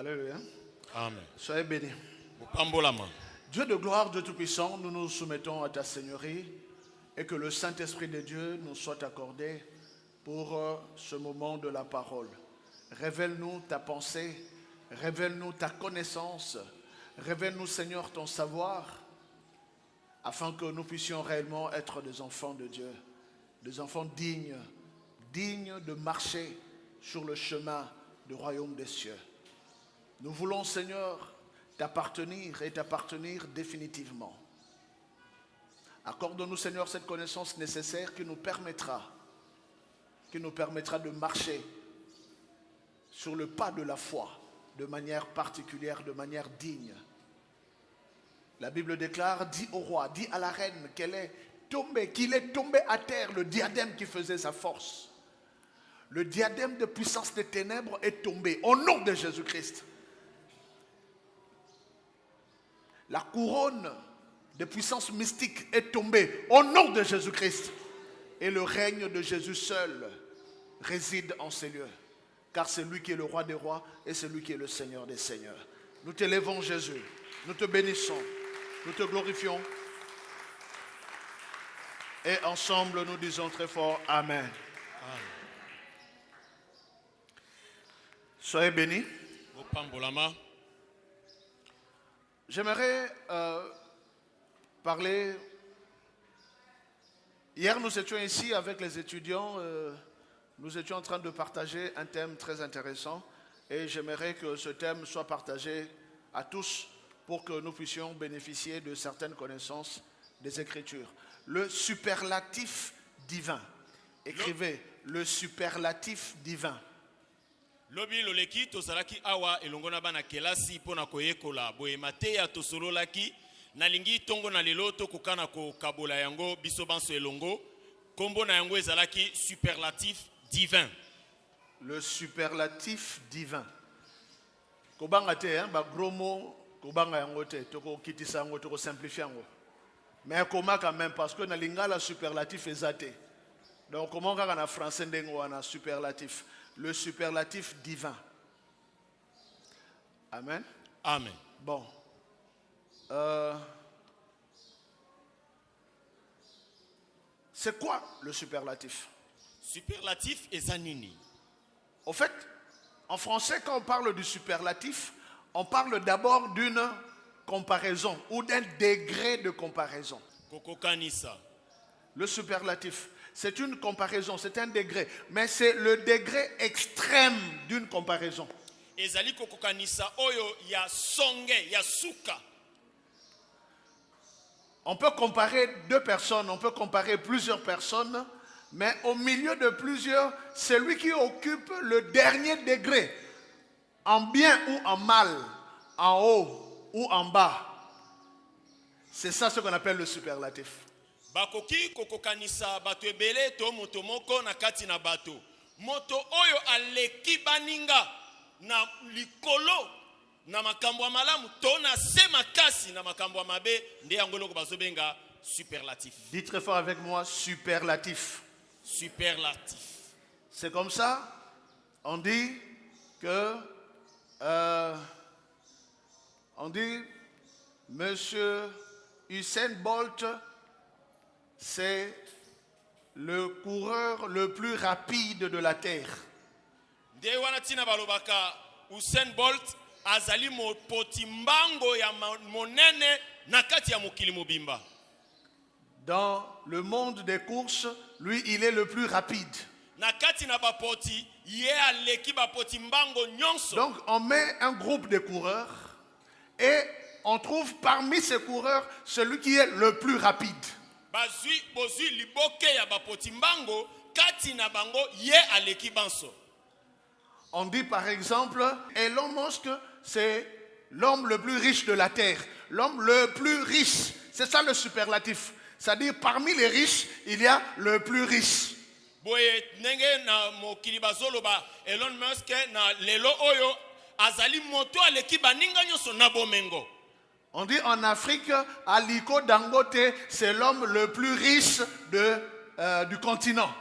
Alléluia. Amen. Soyez bénis. Upambolama. Dieu de gloire, Dieu Tout-Puissant, nous nous soumettons à ta Seigneurie et que le Saint-Esprit de Dieu nous soit accordé pour ce moment de la parole. Révèle-nous ta pensée, révèle-nous ta connaissance, révèle-nous, Seigneur, ton savoir, afin que nous puissions réellement être des enfants de Dieu, des enfants dignes de marcher sur le chemin du royaume des cieux. Nous voulons, Seigneur, t'appartenir et t'appartenir définitivement. Accorde-nous, Seigneur, cette connaissance nécessaire qui nous permettra de marcher sur le pas de la foi de manière particulière, de manière digne. La Bible déclare, dit au roi, dit à la reine qu'il est tombé à terre le diadème qui faisait sa force. Le diadème de puissance des ténèbres est tombé au nom de Jésus-Christ. La couronne de puissance mystique est tombée au nom de Jésus-Christ. Et le règne de Jésus seul réside en ces lieux. Car c'est lui qui est le roi des rois et c'est lui qui est le Seigneur des seigneurs. Nous t'élèvons, Jésus. Nous te bénissons. Nous te glorifions. Et ensemble, nous disons très fort Amen. Amen. Soyez bénis. J'aimerais parler. Hier, nous étions ici avec les étudiants. Nous étions en train de partager un thème très intéressant. Et j'aimerais que ce thème soit partagé à tous pour que nous puissions bénéficier de certaines connaissances des Écritures. Le superlatif divin. Écrivez le superlatif divin. Lobi loleki tozalaki awa elongona bana kelasi pona koyekola boye mateya tosololaki nalingi tongo na lelo tokokana ko kabola yango biso banso elongo kombo na yango ezalaki superlatif divin. Le superlatif divin. Kobanga te ba gros mot kobanga yango te toko kitisa yango toko simplifier yango. Mais comment quand même parce que na lingala superlatif ezate. Donc comment quand en français ndengo wana superlatif. Le superlatif divin. Amen. Amen. Bon. C'est quoi le superlatif? Superlatif et zanini. Au fait, en français, quand on parle du superlatif, on parle d'abord d'une comparaison ou d'un degré de comparaison. Kokokanisa. Le superlatif. C'est une comparaison, c'est un degré. Mais c'est le degré extrême d'une comparaison. Ezali kokokanisa oyo ya songe, ya suka. On peut comparer deux personnes, on peut comparer plusieurs personnes, mais au milieu de plusieurs, c'est lui qui occupe le dernier degré, en bien ou en mal, en haut ou en bas. C'est ça ce qu'on appelle le superlatif. Bakoki kokokanisa bato ebele to moto moko na kati na bato. Moto oyo aleki baninga na likolo na makambo malamu to na se makasi na makambo mabe nde yango loko bazobenga superlatif. Dites très fort avec moi superlatif. Superlatif. C'est comme ça, on dit que Monsieur Usain Bolt, c'est le coureur le plus rapide de la terre. Nde wana tina balobaka Usain Bolt azali mopoti mbango ya monene na kati ya mokili mobimba. Dans le monde des courses, lui, il est le plus rapide. Na kati na bapoti ye aleki bapoti mbango nyonso. Donc on met un groupe de coureurs et on trouve parmi ces coureurs celui qui est le plus rapide. Bozui liboke ya bapoti mbango kati na bango ye aleki banso. On dit par exemple, Elon Musk, c'est l'homme le plus riche de la terre. L'homme le plus riche. C'est ça le superlatif. C'est-à-dire, parmi les riches, il y a le plus riche. Boye nenge na mokili bazoloba Elon Musk na lelo oyo azali moto aleki baninga nyonso na bomengo. On dit en Afrique, Aliko Dangote, c'est l'homme le plus riche du continent.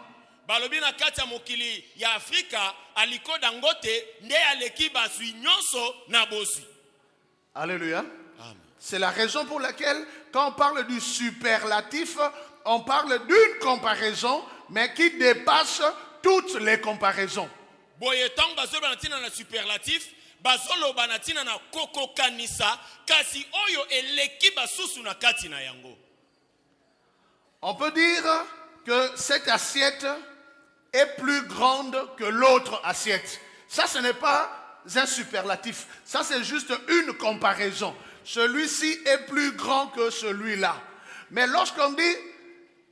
balobi na kati ya mokili ya Afrika Aliko Dangote nde aleki basui nyonso na bosui. Alléluia. Amen. C'est la raison pour laquelle, quand on parle du superlatif, on parle d'une comparaison, mais qui dépasse toutes les comparaisons. Boye tang bazolo banatina na superlatif, bazolo banatina na koko kanisa, kasi oyo eleki basusu na kati na yango. On peut dire que cette assiette est plus grande que l'autre assiette. Ça, ce n'est pas un superlatif. Ça, c'est juste une comparaison. Celui-ci est plus grand que celui-là. Mais lorsqu'on dit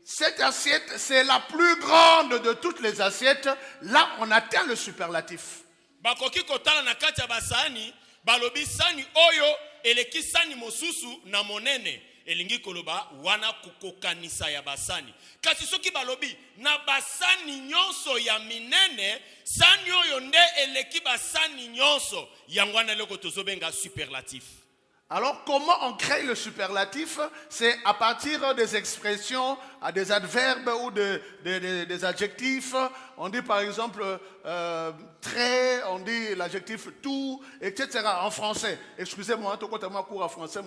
cette assiette, c'est la plus grande de toutes les assiettes, là, on atteint le superlatif. Bakoki kotala na kati ya basani, balobi sani oyo eleki sani mosusu na monene. Elingi koloba wana kukokanisa ya basani. Kasi soki balobi na basani nyonso ya minene, sani oyo nde eleki basani nyonso, yangwana leko tozobenga superlatif. Alors, comment on crée le superlatif? C'est à partir des expressions, des adverbes ou des adjectifs. On dit par exemple très, on dit l'adjectif tout, etc. En français. Excusez-moi, cours en français.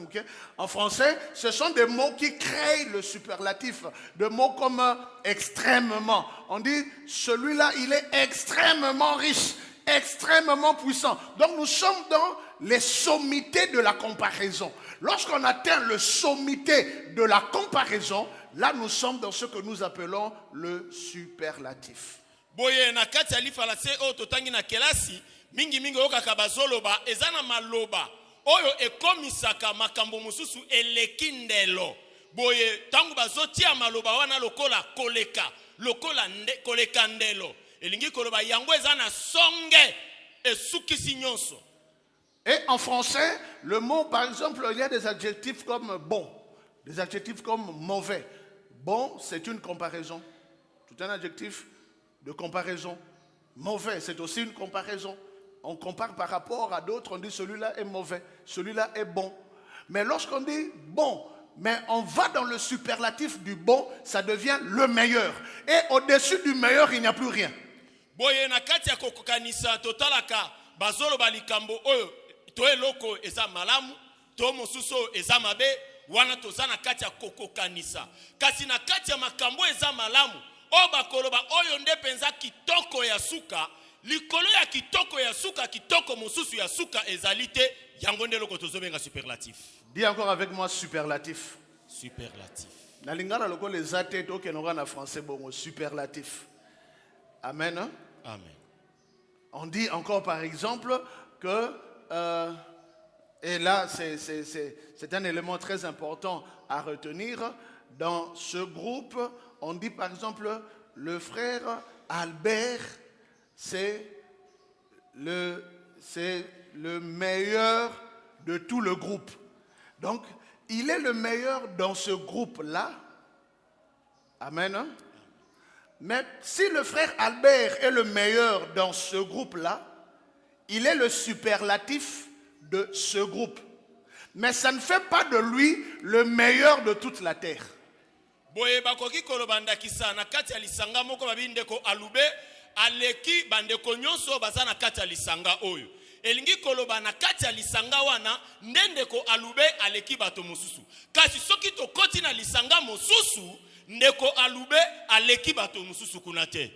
En français, ce sont des mots qui créent le superlatif. Des mots comme extrêmement. On dit celui-là, il est extrêmement riche, extrêmement puissant. Donc nous sommes dans les sommités de la comparaison. Lorsqu'on atteint le sommité de la comparaison, là nous sommes dans ce que nous appelons le superlatif. Boye na kati alifala se o totangi na kelasi mingi okaka bazoloba ezana maloba oyo ekomisaka makambo mususu elekindelo. Boye tangu bazotia maloba wana lokola koleka koleka ndelo elingi koloba yango ezana songe esukisi nyonso. Et en français, le mot, par exemple, il y a des adjectifs comme bon, des adjectifs comme mauvais. Bon, c'est une comparaison. C'est un adjectif de comparaison. Mauvais, c'est aussi une comparaison. On compare par rapport à d'autres, on dit celui-là est mauvais, celui-là est bon. Mais lorsqu'on dit bon, mais on va dans le superlatif du bon, ça devient le meilleur. Et au-dessus du meilleur, il n'y a plus rien. Boye na kati ya kokokanisa totalaka bazolo balikambo oyo to eloko eza malamu to mosusu eza mabe wana tozana kati ya kokokanisa. Kasi na kati ya makambo eza malamu o bakoloba oyo nde penza kitoko ya suka likolo ya kitoko ya suka kitoko mosusu ya suka ezalite yango nde loko tozobenga superlatif. Dis encore avec moi superlatif. Superlatif. Na lingala loko les athées to kenora na français bongo superlatif. Amen. Hein? Amen. On dit encore par exemple que et là c'est un élément très important à retenir dans ce groupe. On dit par exemple le frère Albert c'est le meilleur de tout le groupe. Donc il est le meilleur dans ce groupe-là. Amen. Hein? Mais si le frère Albert est le meilleur dans ce groupe-là, il est le superlatif de ce groupe. Mais ça ne fait pas de lui le meilleur de toute la terre. Boye bakoki kolobanda kisa na kati ya lisanga moko babindeko alube aleki bandeko nyonso baza na kati ya lisanga oyo. Elingi koloba na kati ya lisanga wana ndendeko alube aleki bato mosusu. Kasi soki tokoti na lisanga mosusu ndeko alube aleki bato mosusu kuna te.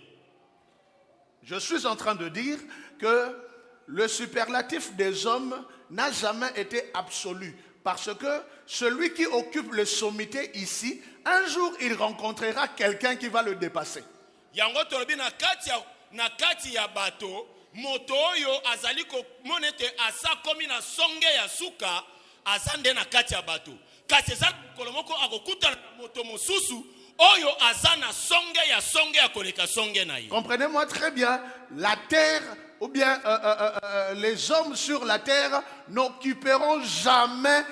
Je suis en train de dire que le superlatif des hommes n'a jamais été absolu. Parce que celui qui occupe les sommités ici, un jour il rencontrera quelqu'un qui va le dépasser. Yango tolobi na kati ya bato moto oyo azali ko monete asa komi na songe ya suka azande na kati ya bato. Kasi za kolomoko akokuta moto mosusu oyo azana songe ya koleka songe na ye. Comprenez-moi très bien, la terre ou bien les hommes sur la terre n'occuperont jamais,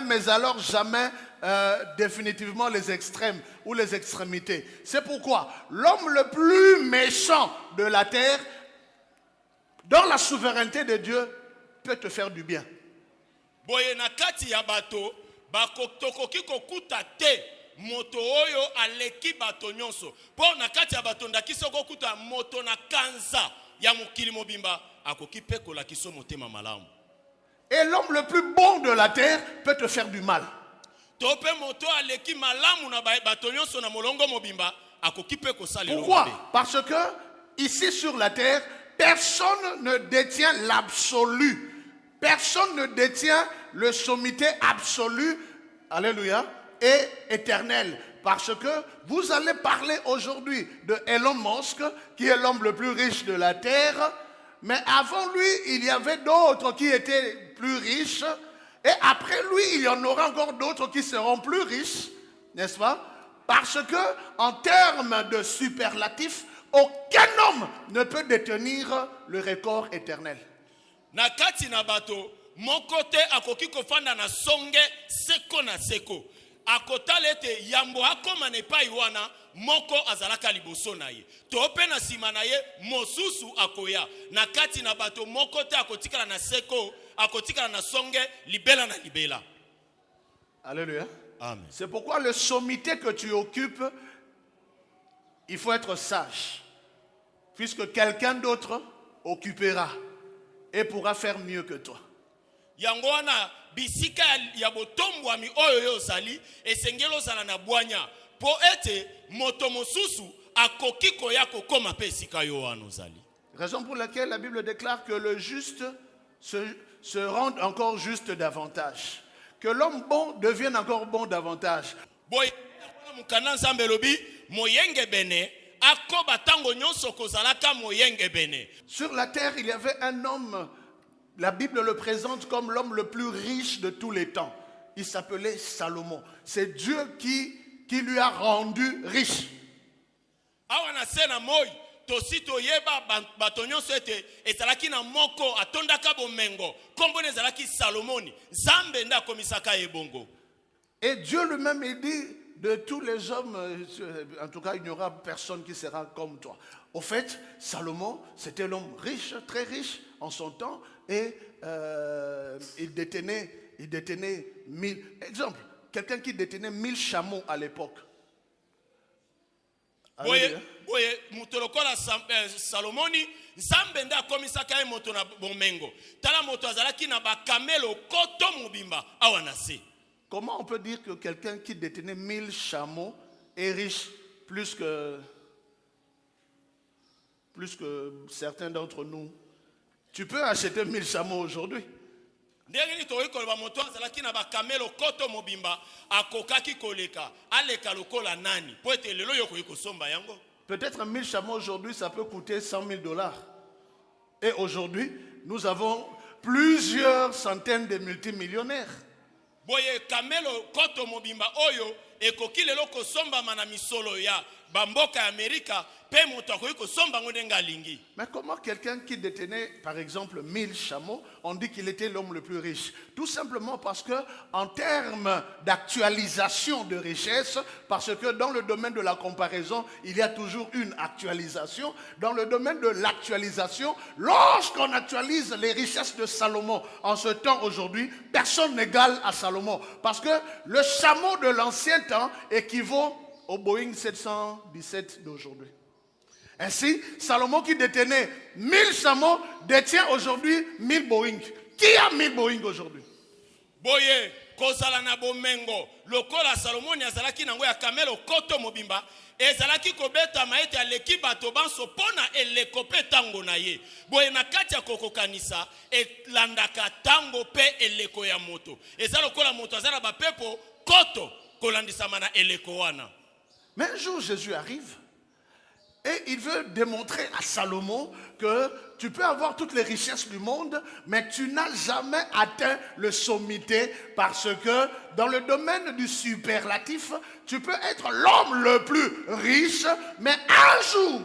mais alors jamais définitivement les extrêmes ou les extrémités. C'est pourquoi l'homme le plus méchant de la terre, dans la souveraineté de Dieu, peut te faire du bien. Boye na kati ya bato bakotokoki kokuta te moto oyo aleki bato nyonso po na kati ya bato ndakisa kokuta moto na kanza ya mokili mobimba akoki pe kolakisa motema malamu. Et l'homme le plus bon de la terre peut te faire du mal. Tope moto aleki malamu na bato nyonso na molongo mobimba akoki pe kosalela. Pourquoi? Parce que ici sur la terre, personne ne détient l'absolu. Personne ne détient le sommité absolu, alléluia, et éternel. Parce que vous allez parler aujourd'hui de Elon Musk, qui est l'homme le plus riche de la terre. Mais avant lui, il y avait d'autres qui étaient plus riches. Et après lui, il y en aura encore d'autres qui seront plus riches, n'est-ce pas? Parce que, en termes de superlatifs, aucun homme ne peut détenir le record éternel. Na kati na bato, mon côté akoki kofanda na songe seko na seko. Akotala ete yambo akoma ne pa iwana moko azalaka liboso na ye. Tope na sima na ye mosusu akoya. Na kati na bato moko te akotikala na seko, akotikala na songe libela na libela. Alléluia. Amen. C'est pourquoi le sommité que tu occupes, il faut être sage. Puisque quelqu'un d'autre occupera et pourra faire mieux que toi. Yangoana bisika ya botombwami oyo yo zali esengelo zala na bwanya po ete moto mosusu akoki koya kokoma pe sika yo wana zali. Raison pour laquelle la Bible déclare que le juste se rend encore juste davantage. Que l'homme bon devienne encore bon davantage. Boy mukana nzambe lobi moyenge bene akoba tango nyonso kozalaka moyenge bene. Sur la terre, il y avait un homme, la Bible le présente comme l'homme le plus riche de tous les temps. Il s'appelait Salomon. C'est Dieu qui lui a rendu riche. Awana sena moy tosito yeba batonyo sete ezalaki na moko atondaka bomengo kombo ezalaki Salomoni Zambe nda komisaka ebongo. Et Dieu lui-même il dit de tous les hommes, en tout cas il n'y aura personne qui sera comme toi. Au fait, Salomon c'était l'homme riche, très riche en son temps et il détenait 1000. Exemple, quelqu'un qui détenait 1000 chameaux à l'époque. Boye mutolokola Salomoni Zambe nda komisaka e moto na bomengo tala moto azalaki na bakamelo koto mubimba awana se. Comment on peut dire que quelqu'un qui détenait 1000 chameaux est riche plus que certains d'entre nous? Tu peux acheter 1000 chameaux aujourd'hui. Ndengeni toyi kolba moto azalaki na bakamelo koto mobimba akokaki koleka aleka lokola nani po ete lelo yoko yikosomba yango. Peut-être 1000 chameaux aujourd'hui ça peut coûter $100,000. Et aujourd'hui nous avons plusieurs centaines de multimillionnaires. Boye kamelo koto mobimba oyo ekoki lelo kosomba mana misolo ya bamboka ya Amerika pe moto akoki kosomba ngondenga lingi. Mais comment quelqu'un qui détenait par exemple 1000 chameaux, on dit qu'il était l'homme le plus riche? Tout simplement parce que en termes d'actualisation de richesse, parce que dans le domaine de la comparaison, il y a toujours une actualisation. Dans le domaine de l'actualisation, lorsqu'on actualise les richesses de Salomon en ce temps aujourd'hui, personne n'égale à Salomon. Parce que le chameau de l'ancien temps équivaut au Boeing 717 d'aujourd'hui. Ainsi, Salomon qui détenait 1000 chameaux détient aujourd'hui 1000 Boeing. Qui a 1000 Boeing aujourd'hui? Boye kozala na bomengo lokola Salomon azalaki nango ya kamelo koto mobimba ezalaki kobeta maete aleki bato banso pona elekope tango na ye. Boye na kati ya kokokanisa elandaka tango pe eleko ya moto. Eza lokola moto azala bapepo koto kolandisa mana eleko wana. Mais un jour Jésus arrive et il veut démontrer à Salomon que tu peux avoir toutes les richesses du monde, mais tu n'as jamais atteint le sommité parce que dans le domaine du superlatif, tu peux être l'homme le plus riche, mais un jour,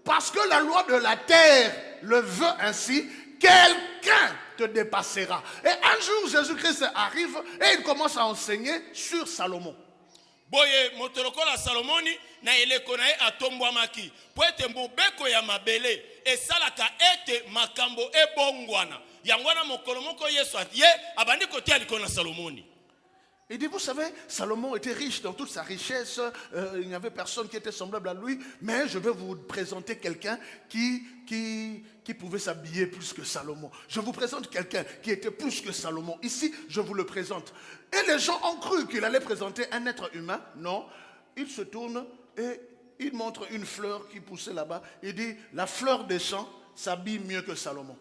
parce que la loi de la terre le veut ainsi, quelqu'un te dépassera. Et un jour, Jésus-Christ arrive et il commence à enseigner sur Salomon. Boye motolokola Salomoni na eleko na ye atombwamaki po ete mbobeko ya mabele esalaka ete makambo ebongwana yangwana mokolo moko Yesu ye abandi kotia likolo na Salomoni. Il dit, vous savez, Salomon était riche dans toute sa richesse, il n'y avait personne qui était semblable à lui, mais je vais vous présenter quelqu'un qui pouvait s'habiller plus que Salomon. Je vous présente quelqu'un qui était plus que Salomon. Ici, je vous le présente. Et les gens ont cru qu'il allait présenter un être humain. Non, il se tourne et il montre une fleur qui poussait là-bas. Il dit, la fleur des champs s'habille mieux que Salomon.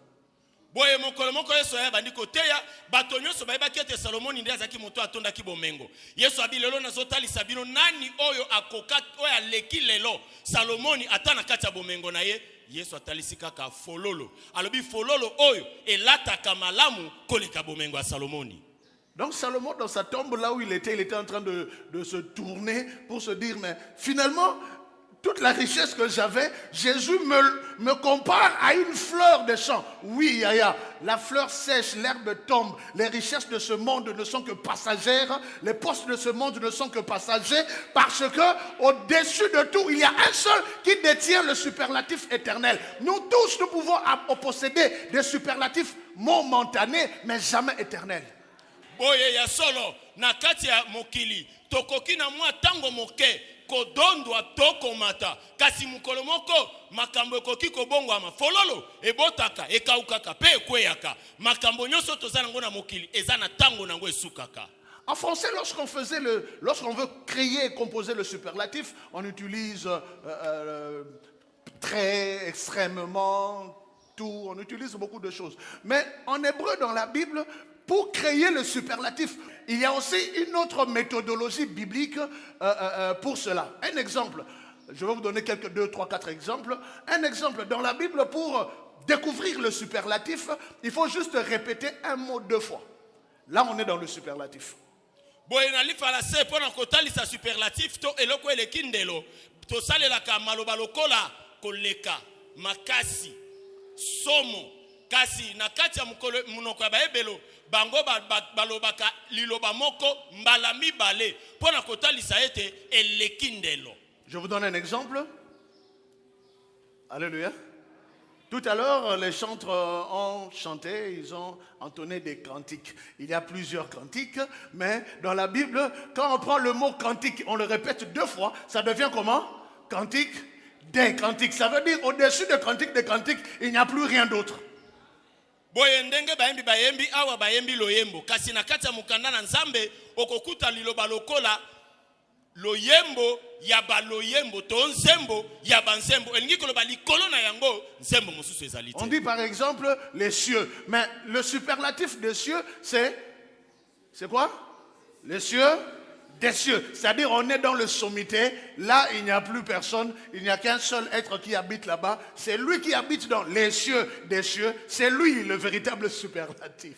Boye mokolo moko Yesu ya bandi koteya bato nyonso bayeba kete Salomoni ndiye azaki moto atonda ki bomengo. Yesu abi lelo nazotalisa bino nani oyo akoka oyo aleki lelo Salomoni atana kati ya bomengo na ye. Yesu atalisi kaka fololo. Alobi fololo oyo elataka malamu koleka bomengo ya Salomoni. Donc Salomon, dans sa tombe là où il était en train de se tourner pour se dire, mais finalement, toute la richesse que j'avais, Jésus me compare à une fleur des champs. Oui, Yaya, la fleur sèche, l'herbe tombe. Les richesses de ce monde ne sont que passagères. Les postes de ce monde ne sont que passagers. Parce que au-dessus de tout, il y a un seul qui détient le superlatif éternel. Nous tous, nous pouvons posséder des superlatifs momentanés, mais jamais éternels. Boye ya solo, na kati ya mokili, tokoki na mwa tango moke, kodondwa toko mata kasi mukolo moko makambo ekoki kobongwama fololo ebotaka ekaukaka pe ekweyaka makambo nyonso tozana ngo na mokili eza na tango nango esukaka. En français, lorsqu'on veut créer et composer le superlatif, on utilise très, extrêmement, tout, on utilise beaucoup de choses. Mais en hébreu, dans la Bible, pour créer le superlatif, il y a aussi une autre méthodologie biblique pour cela. Un exemple, je vais vous donner quelques 2, 3, 4 exemples. Un exemple, dans la Bible, pour découvrir le superlatif, il faut juste répéter un mot 2 fois. Là, on est dans le superlatif. Boye na lifala se pona kotalisa superlatif to eloko elekindelo to salelaka maloba lokola koleka makasi somo kasi na kati ya munoko ya baebelo bango balobaka liloba moko mbala mibale pona kotalisa ete elekindelo. Je vous donne un exemple. Alléluia. Tout à l'heure, les chantres ont chanté, ils ont entonné des cantiques. Il y a plusieurs cantiques, mais dans la Bible, quand on prend le mot cantique, on le répète 2 fois, ça devient comment? Cantique des cantiques. Ça veut dire au-dessus de cantique des cantiques, il n'y a plus rien d'autre. Boye ndenge bayembi awa bayembi loyembo kasi na kati ya mukanda na nzambe okokuta liloba lokola loyembo ya baloyembo to nzembo ya banzembo elingi koloba likolo na yango nzembo mosusu ezali te. On dit par exemple les cieux, mais le superlatif des cieux c'est quoi? Les cieux des cieux, c'est-à-dire on est dans le sommité, là il n'y a plus personne, il n'y a qu'un seul être qui habite là-bas, c'est lui qui habite dans les cieux des cieux, c'est lui le véritable superlatif.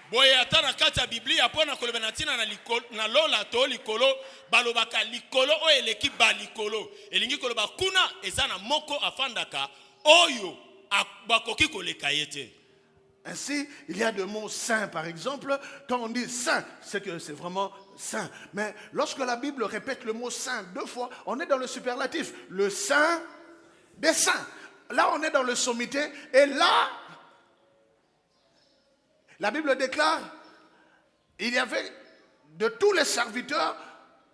Boye ata na kati ya Biblia pona koloba na tina na lola to likolo balobaka likolo o eleki ba likolo elingi koloba kuna eza na moko afandaka oyo bakoki koleka yete. Ainsi, il y a des mots saints, par exemple. Quand on dit saint, c'est que c'est vraiment saint. Mais lorsque la Bible répète le mot saint 2 fois, on est dans le superlatif. Le saint des saints. Là, on est dans le sommité. Et là, la Bible déclare, il y avait de tous les serviteurs,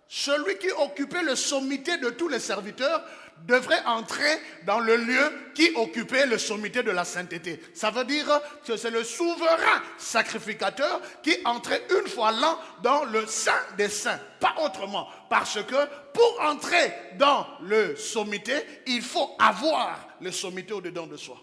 celui qui occupait le sommité de tous les serviteurs devrait entrer dans le lieu qui occupait le sommité de la sainteté. Ça veut dire que c'est le souverain sacrificateur qui entrait une fois l'an dans le saint des saints, pas autrement. Parce que pour entrer dans le sommité, il faut avoir le sommité au-dedans de soi.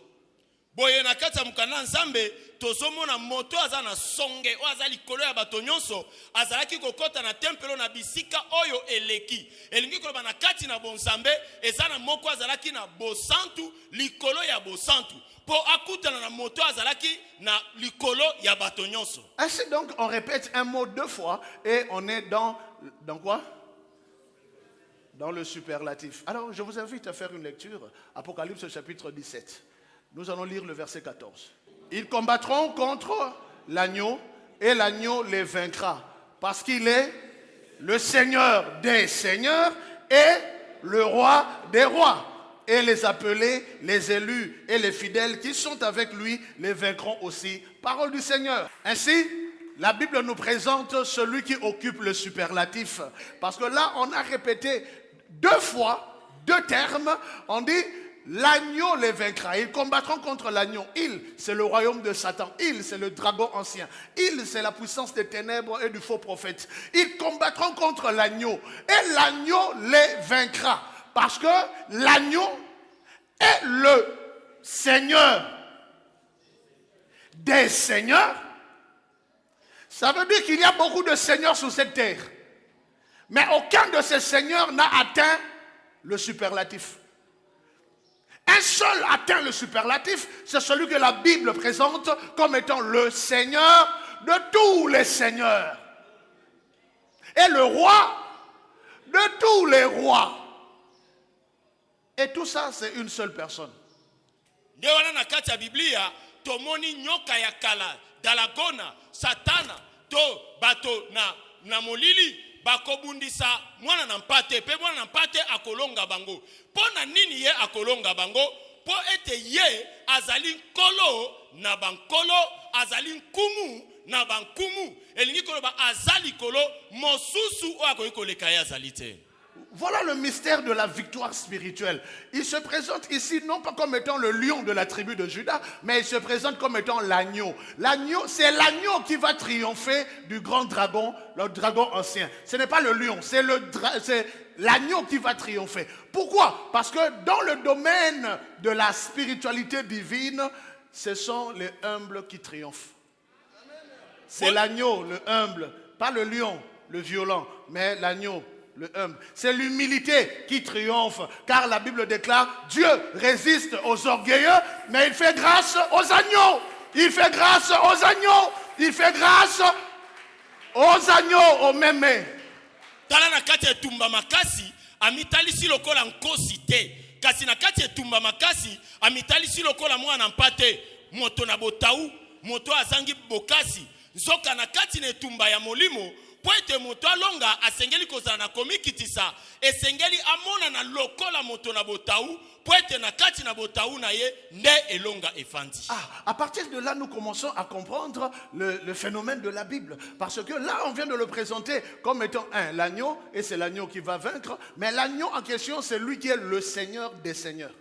Boye na kati ya mukanda nzambe tozomona moto aza na songe o aza likolo ya bato nyonso azalaki kokota na tempelo na bisika oyo eleki elingi koloba na kati na bonzambe eza na moko azalaki na bosantu likolo ya bosantu po akutana na moto azalaki na likolo ya bato nyonso. Ainsi donc on répète un mot 2 fois et on est dans quoi? Dans le superlatif. Alors je vous invite à faire une lecture, Apocalypse chapitre 17. Nous allons lire le verset 14. Ils combattront contre l'agneau et l'agneau les vaincra parce qu'il est le Seigneur des seigneurs et le roi des rois. Et les appelés, les élus et les fidèles qui sont avec lui les vaincront aussi. Parole du Seigneur. Ainsi, la Bible nous présente celui qui occupe le superlatif. Parce que là, on a répété 2 fois, 2 termes. On dit, l'agneau les vaincra. Ils combattront contre l'agneau. Il, c'est le royaume de Satan. Il, c'est le dragon ancien. Il, c'est la puissance des ténèbres et du faux prophète. Ils combattront contre l'agneau. Et l'agneau les vaincra. Parce que l'agneau est le Seigneur des seigneurs. Ça veut dire qu'il y a beaucoup de seigneurs sur cette terre. Mais aucun de ces seigneurs n'a atteint le superlatif. Un seul atteint le superlatif, c'est celui que la Bible présente comme étant le Seigneur de tous les seigneurs. Et le roi de tous les rois. Et tout ça, c'est une seule personne. Tomoni nyoka ya kala dalagona satana to bato na molili bakobundisa mwana na mpate pe mwana na mpate akolonga bango pona nini ye akolonga bango po ete ye azali nkolo na bankolo azali nkumu na bankumu elingi koloba azali kolo mosusu o akoki koleka ye azali te. Voilà le mystère de la victoire spirituelle. Il se présente ici non pas comme étant le lion de la tribu de Juda, mais il se présente comme étant l'agneau. L'agneau, c'est l'agneau qui va triompher du grand dragon, le dragon ancien. Ce n'est pas le lion, c'est l'agneau qui va triompher. Pourquoi? Parce que dans le domaine de la spiritualité divine, ce sont les humbles qui triomphent. C'est l'agneau, le humble, pas le lion, le violent, mais l'agneau. Le humble. C'est l'humilité qui triomphe, car la Bible déclare Dieu résiste aux orgueilleux, mais il fait grâce aux agneaux. Il fait grâce aux agneaux. Il fait grâce aux agneaux, aux mémés. Tala na kati ya tumba makasi amitalisi lokola nkosi te. Kasi na kati ya tumba makasi amitalisi lokola mwana mpate moto na botau moto azangi bokasi nzoka na kati na tumba ya molimo. Poete moto alonga asengeli kozala na komikitisa esengeli amona na lokola moto na botau poete na kati na botau na ye nde elonga efandi. À partir de là, nous commençons à comprendre le phénomène de la Bible. Parce que là, on vient de le présenter comme étant l'agneau, et c'est l'agneau qui va vaincre. Mais l'agneau en question, c'est lui qui est le Seigneur des seigneurs.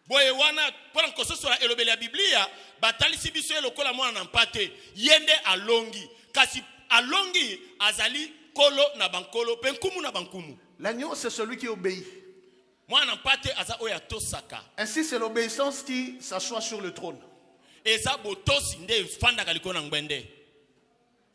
Boye wana pona kososola elobeli ya Biblia batalisi biso lokola mwana na mpate yende alongi kasi alongi azali kolo na bankolo penkumu na bankumu. L'agneau, c'est celui qui obéit. Mwana mpate aza oya tosaka. Ainsi, c'est l'obéissance qui s'assoit sur le trône. Eza botosi nde fanda kaliko na ngwende.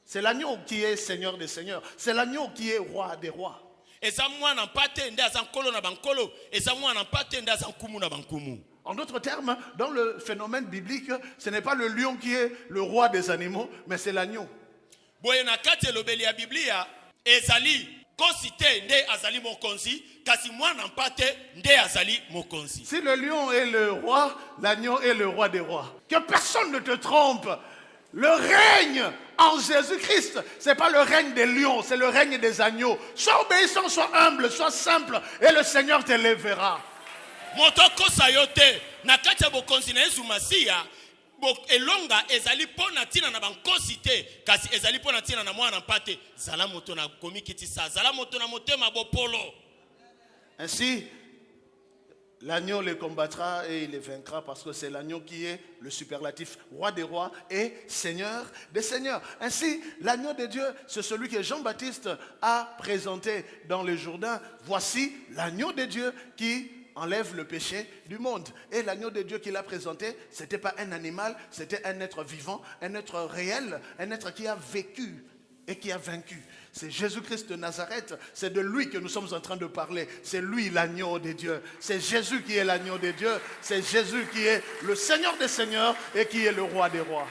C'est l'agneau qui est Seigneur des seigneurs. C'est l'agneau qui est roi des rois. Eza mwana mpate nde aza kolo na bankolo. Eza mwana mpate nde aza nkumu na bankumu. En d'autres termes, dans le phénomène biblique, ce n'est pas le lion qui est le roi des animaux, mais c'est l'agneau. Boye na kati elobeli ya Biblia ezali kosite nde azali mokonzi kasi mwana mpate nde azali mokonzi. Si le lion est le roi, l'agneau est le roi des rois. Que personne ne te trompe. Le règne en Jésus-Christ, ce n'est pas le règne des lions, c'est le règne des agneaux. Sois obéissant, sois humble, sois simple et le Seigneur t'élèvera. Motoko sayote na kati ya bokonzi na Yesu Masiya elonga ezali pona tina na bankosi te kasi ezali pona tina na mwana mpate zala moto na komikitisa zala moto na motema bopolo. Ainsi, l'agneau les combattra et il les vaincra parce que c'est l'agneau qui est le superlatif, roi des rois et seigneur des seigneurs. Ainsi, l'agneau de Dieu, c'est celui que Jean-Baptiste a présenté dans le Jourdain. Voici l'agneau de Dieu qui enlève le péché du monde. Et l'agneau de Dieu qu'il a présenté, ce n'était pas un animal, c'était un être vivant, un être réel, un être qui a vécu et qui a vaincu. C'est Jésus-Christ de Nazareth, c'est de lui que nous sommes en train de parler. C'est lui l'agneau de Dieu. C'est Jésus qui est l'agneau de Dieu. C'est Jésus qui est le Seigneur des seigneurs et qui est le roi des rois.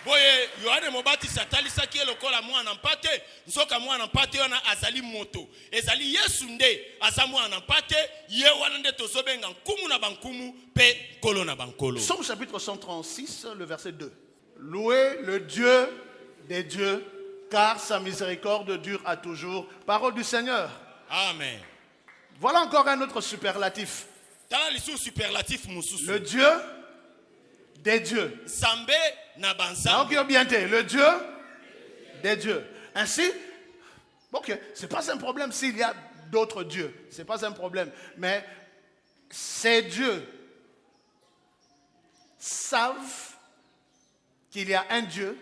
Boye Yohane Mobatisa talisaki lokola mwana mpate nsoka mwana mpate wana azali moto ezali Yesu nde aza mwana mpate ye wana nde tozobenga nkumu na bankumu pe kolo na bankolo. Psaume chapitre 136 le verset 2. Louez le Dieu des dieux car sa miséricorde dure à toujours. Parole du Seigneur. Amen. Voilà encore un autre superlatif. Tala lisu superlatif mususu. Le Dieu des dieux. Zambe na banzambe. Donc bien dit, le Dieu des dieux. Ainsi, ok, c'est pas un problème s'il y a d'autres dieux. C'est pas un problème. Mais ces dieux savent qu'il y a un Dieu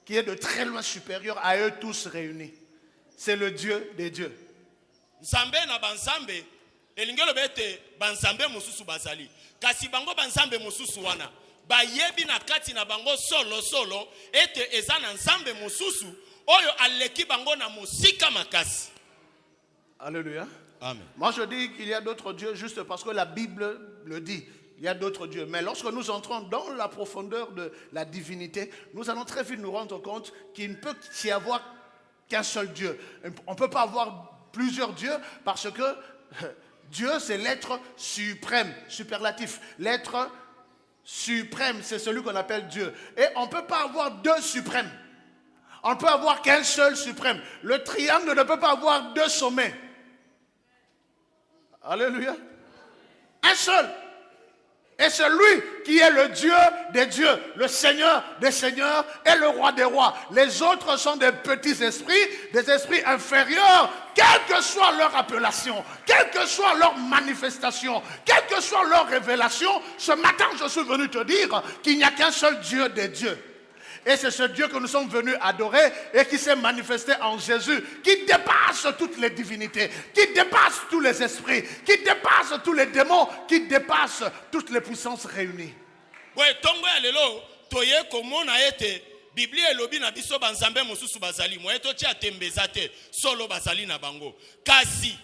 qui est de très loin supérieur à eux tous réunis. C'est le Dieu des dieux. Nzambe na banzambe elingelo bete banzambe mususu bazali. Kasi bango banzambe mususu wana bayebi na kati na bango solo ete eza na nzambe mususu oyo aleki bango na musika makasi. Alléluia. Amen. Moi je dis qu'il y a d'autres dieux juste parce que la Bible le dit. Il y a d'autres dieux. Mais lorsque nous entrons dans la profondeur de la divinité, nous allons très vite nous rendre compte qu'il ne peut y avoir qu'un seul Dieu. On ne peut pas avoir plusieurs dieux parce que Dieu c'est l'être suprême, superlatif. L'être suprême, c'est celui qu'on appelle Dieu. Et on ne peut pas avoir deux suprêmes. On ne peut avoir qu'un seul suprême. Le triangle ne peut pas avoir deux sommets. Alléluia. Un seul. Et c'est lui qui est le Dieu des dieux, le Seigneur des seigneurs et le roi des rois. Les autres sont des petits esprits, des esprits inférieurs, quelle que soit leur appellation, quelle que soit leur manifestation, quelle que soit leur révélation. Ce matin, je suis venu te dire qu'il n'y a qu'un seul Dieu des dieux. Et c'est ce Dieu que nous sommes venus adorer et qui s'est manifesté en Jésus, qui dépasse toutes les divinités, qui dépasse tous les esprits, qui dépasse tous les démons, qui dépasse toutes les puissances réunies. Ouais, tongo ya lelo toye komona ete Biblia elobi na biso banzambe mususu bazali mo eto tia tembezate solo bazali na bango. Kasi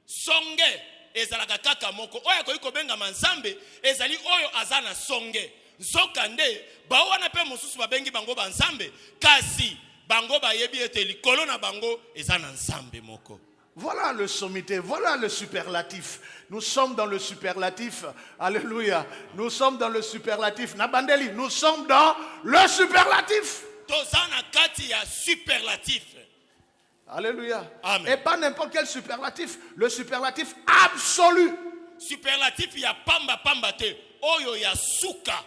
songe ezalaka kaka moko oyo ko ikobenga manzambe ezali oyo azana songe. Zokande ba wana pe mususu babengi bango banzambe kasi bango bayebi ete likolo na bango ezana nzambe moko. Voilà le sommité, voilà le superlatif. Nous sommes dans le superlatif. Alléluia. Nous sommes dans le superlatif. Nabandeli, nous sommes dans le superlatif. Tozana kati ya superlatif. Alléluia. Amen. Et pas n'importe quel superlatif, le superlatif absolu. Superlatif ya pamba pamba te, oyo ya suka.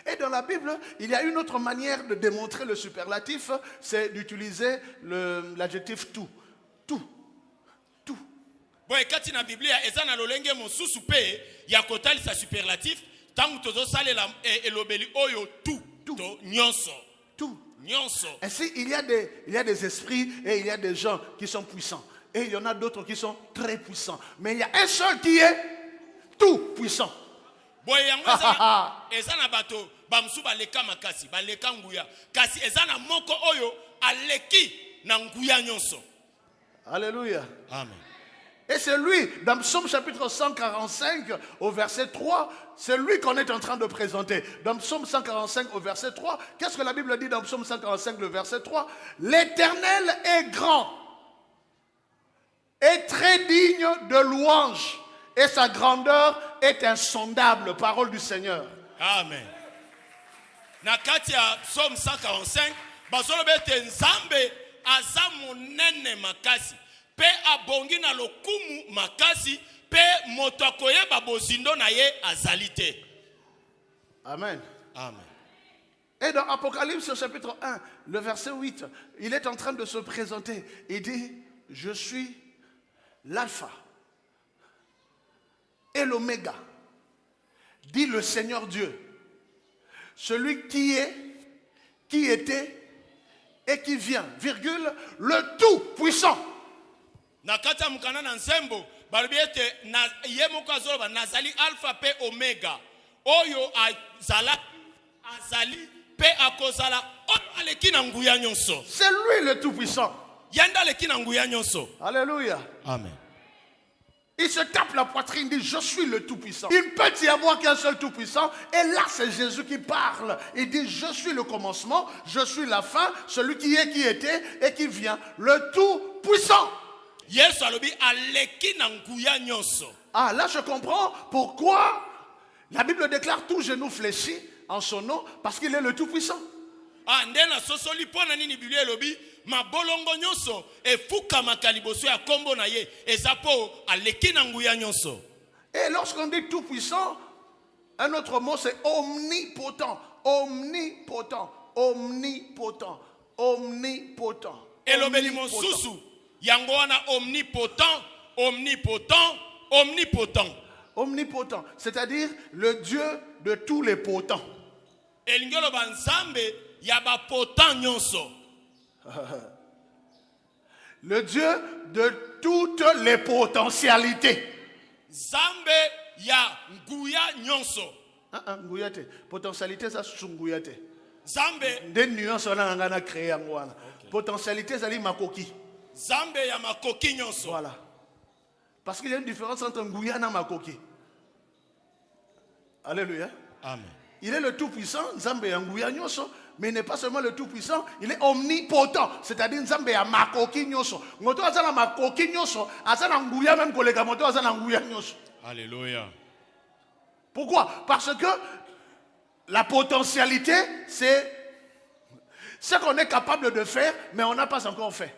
Et dans la Bible, il y a une autre manière de démontrer le superlatif, c'est d'utiliser l'adjectif tout. Tout. Tout. Boye kati na Biblia ezana lolenge mosusu pe ya kotali sa superlatif, tangu tozo salela elobeli oyo tout. To nyonso. Tout. Nyonso. Ainsi, il y a des esprits et il y a des gens qui sont puissants. Et il y en a d'autres qui sont très puissants. Mais il y a un seul qui est tout puissant. Boye yango ezana bato bamsu baleka makasi baleka nguya kasi ezana moko oyo aleki na nguya nyonso. Alléluia. Amen. Et c'est lui, dans Psaume chapitre 145 au verset 3, c'est lui qu'on est en train de présenter. Dans Psaume 145 au verset 3, qu'est-ce que la Bible dit dans Psaume 145 le verset 3? L'Éternel est grand et très digne de louange et sa grandeur est insondable. Parole du Seigneur. Amen. Na kati ya Psaume 145, bazolo bete nzambe aza monene makasi. Pe abongi na lokumu makasi, pe moto akoyeba bozindo na ye azalite. Amen. Amen. Et dans Apocalypse chapitre 1, le verset 8, il est en train de se présenter. Il dit, je suis l'alpha et l'oméga, dit le Seigneur Dieu, celui qui est, qui était et qui vient, virgule, le tout puissant. Nakata mukana na nsembo balibiete na yemoko azoloba nazali alpha pe omega oyo azali pe akozala oyo aleki na nguya nyonso. C'est lui le tout puissant. Yanda aleki na nguya nyonso. Alléluia. Amen. Il se tape la poitrine, il dit je suis le tout puissant. Il ne peut y avoir qu'un seul tout puissant. Et là c'est Jésus qui parle. Il dit je suis le commencement, je suis la fin, celui qui est, qui était et qui vient, le tout puissant. Yesu alobi aleki na nguya nyonso. Ah, là je comprends pourquoi la Bible déclare tout genou fléchi en son nom, parce qu'il est le tout-puissant. Ah, ndena sosoli pona nini Biblia elobi mabolongo nyonso efuka makaliboso ya kombo na ye ezapo aleki na nguya nyonso. Et lorsqu'on dit tout-puissant, un autre mot c'est omnipotent. Omnipotent. Omnipotent. Omnipotent. elobeli mosusu yango wana omnipotent, omnipotent, omnipotent. Omnipotent, c'est-à-dire le Dieu de tous les potents. elingi oloba nzambe ya bapotent nyonso. Le Dieu de toutes les potentialités. Nzambe ya nguya nyonso. Nguya te. Potentialité, ça c'est nguya te. Nzambe Des nuances on a créé en moi. Potentialité, ça dit makoki. Nzambe ya makoki nyonso. Voilà. Parce qu'il y a une différence entre nguya et makoki. Alléluia. Amen. Il est le tout-puissant, Nzambe ya nguya nyonso, mais il n'est pas seulement le tout-puissant, il est omnipotent. C'est-à-dire Nzambe ya makoki nyonso. Ngoto azana makoki nyonso, azana nguya même koleka moto azana nguya nyonso. Alléluia. Pourquoi? Parce que la potentialité, c'est ce qu'on est capable de faire, mais on n'a pas encore fait.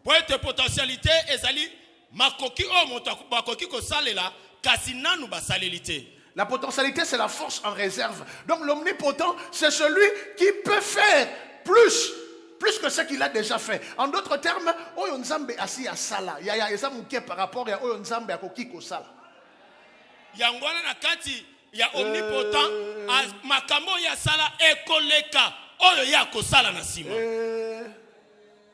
Pour être potentialité, ezali makoki o moto makoki ko salela kasi nanu basalelité. La potentialité, c'est la force en réserve. Donc l'omnipotent, c'est celui qui peut faire plus que ce qu'il a déjà fait. En d'autres termes, oyo nzambe asi asala. Ya eza muke par rapport à oyo nzambe akoki ko sala. Yangwana na kati ya omnipotent makambo ya sala ekoleka oyo ya kosala na sima.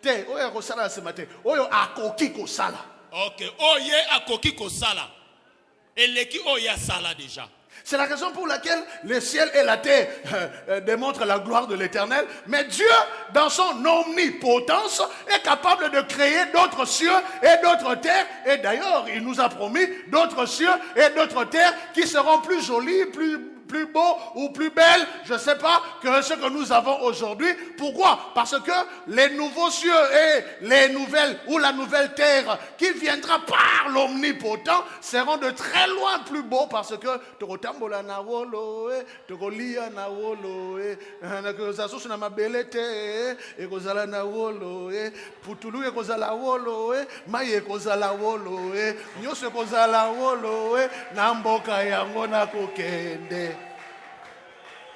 Te oyo akosala na sima te. Oyo akoki ko sala. OK, oye akoki kosala. Eleki oya sala déjà. C'est la raison pour laquelle le ciel et la terre démontrent la gloire de l'Éternel. Mais Dieu, dans son omnipotence, est capable de créer d'autres cieux et d'autres terres. Et d'ailleurs, il nous a promis d'autres cieux et d'autres terres qui seront plus jolis, plus beaux ou plus belles, je ne sais pas, que ce que nous avons aujourd'hui. Pourquoi? Parce que les nouveaux cieux et les nouvelles ou la nouvelle terre qui viendra par l'omnipotent seront de très loin plus beaux parce que tokotambola na wolo tokolia na wolo nakozaso na mabelete ekozala na wolo putulu ekozala wolo mai ekozala wolo nyose ekozala wolo na mboka yango na kokende.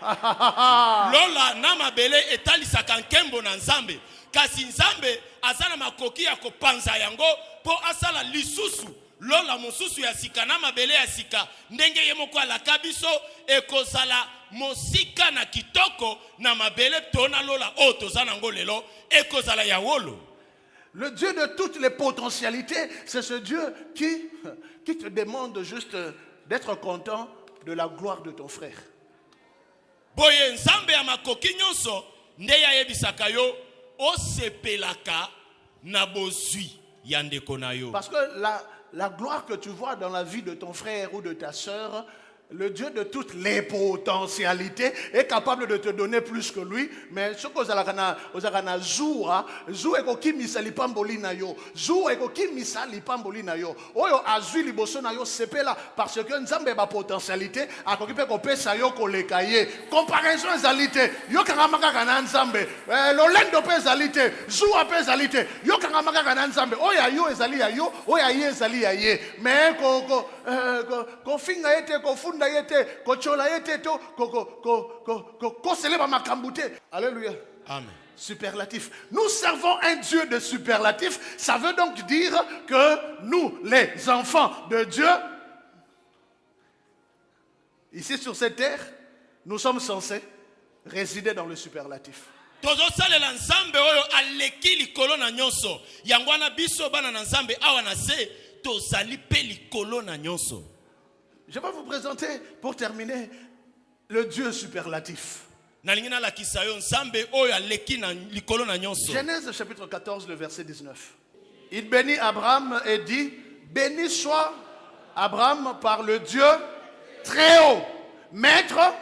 Lola na mabele etalisaka nkembo na nzambe kasi nzambe azana makoki ya kopanza yango po asala lisusu lola mosusu ya sika na mabele ya sika ndenge ye moko alaka biso ekozala mosika na kitoko na mabele tona lola o tozana ngo lelo ekozala ya wolo. Le Dieu de toutes les potentialités, c'est ce Dieu qui te demande juste d'être content de la gloire de ton frère. Boye nzambe ya makoki nyonso nde ya yebisaka yo osepelaka na bozwi ya ndeko na yo. Parce que la gloire que tu vois dans la vie de ton frère ou de ta sœur, le Dieu de toutes les potentialités est capable de te donner plus que lui. Mais ce que vous avez zoua, zoua ekoki misali pamboli na yo, zoua ekoki misali pamboli na yo. Oyo azui liboso na yo sepela parce que nzambe ba potentialité akoki pe ko pesa yo koleka ye. Comparaison ezalité, yo kangamaka kana nzambe. Lolendo pe ezalité, zoua pe ezalité. Yo kangamaka kana nzambe. Oya yo ezali ya yo, oya ye ezali ya ye. Mais ko finga ete ko funda yete ko chola yete to ko seleba makambute. Alléluia. Amen. Superlatif. Nous servons un Dieu de superlatif. Ça veut donc dire que nous, les enfants de Dieu, ici sur cette terre, nous sommes censés résider dans le superlatif. Tozosalela nzambe oyo aleki likolo na nyonso yangwana biso bana na nzambe awa na se tozali pe likolo na nyonso. Je vais vous présenter, pour terminer, le Dieu superlatif. Genèse chapitre 14, le verset 19. Il bénit Abraham et dit, béni soit Abraham par le Dieu très haut, maître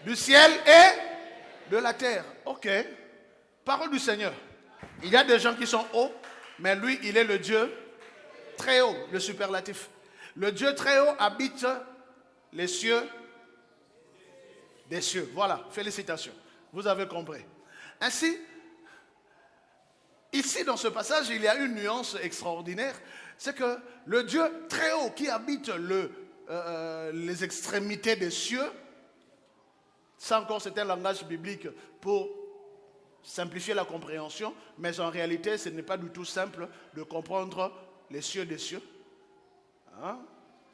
du ciel et de la terre. Ok, parole du Seigneur. Il y a des gens qui sont hauts, mais lui, il est le Dieu très haut, le superlatif. Le Dieu très haut habite les cieux des cieux. Voilà, félicitations. Vous avez compris. Ainsi, ici dans ce passage, il y a une nuance extraordinaire. C'est que le Dieu très haut qui habite les extrémités des cieux, ça encore c'est un langage biblique pour simplifier la compréhension, mais en réalité, ce n'est pas du tout simple de comprendre les cieux des cieux. Hein?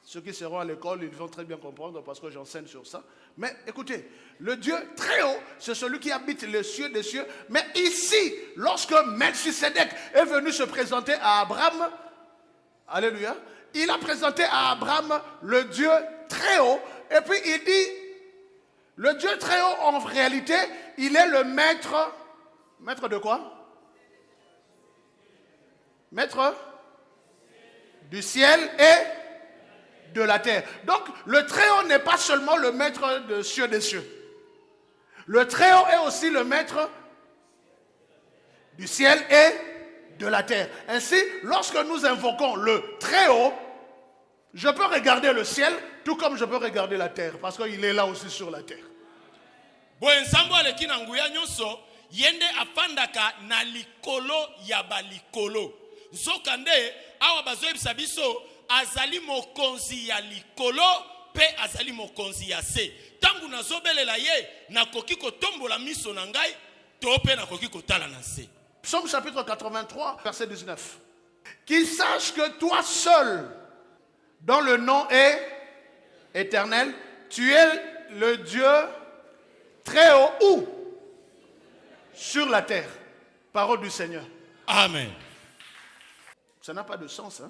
Ceux qui seront à l'école, ils vont très bien comprendre parce que j'enseigne sur ça. Mais écoutez, le Dieu très haut, c'est celui qui habite les cieux des cieux. Mais ici, lorsque Melchisedec est venu se présenter à Abraham, alléluia, il a présenté à Abraham le Dieu très haut. Et puis il dit, le Dieu très haut, en réalité, il est le maître. Maître de quoi? Maître du ciel et de la terre. Donc, le Très-Haut n'est pas seulement le maître des cieux des cieux. Le Très-Haut est aussi le maître du ciel et de la terre. Ainsi, lorsque nous invoquons le Très-Haut, je peux regarder le ciel tout comme je peux regarder la terre, parce qu'il est là aussi sur la terre. Yende afandaka na likolo ya balikolo. Nzokande awa bazoyebisa biso azali mokonzi ya likolo pe azali mokonzi ya se. Tangu nazobelela ye nakoki kotombola miso na ngai to pe nakoki kotala na se. Psaume chapitre 83 verset 19. Qu'il sache que toi seul, dont le nom est éternel, tu es le Dieu très haut où? Sur la terre. Parole du Seigneur. Amen. Ça n'a pas de sens. Hein?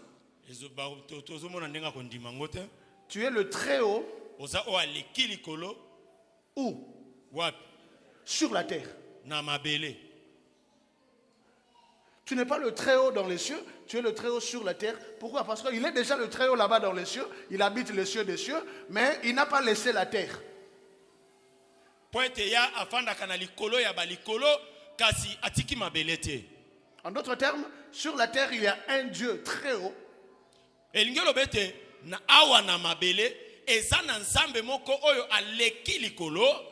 Tu es le très haut. Où? Sur la terre. Tu n'es pas le très haut dans les cieux, tu es le très haut sur la terre. Pourquoi? Parce qu'il est déjà le très haut là-bas dans les cieux. Il habite les cieux des cieux, mais il n'a pas laissé la terre. En d'autres termes, sur la terre, il y a un Dieu très haut.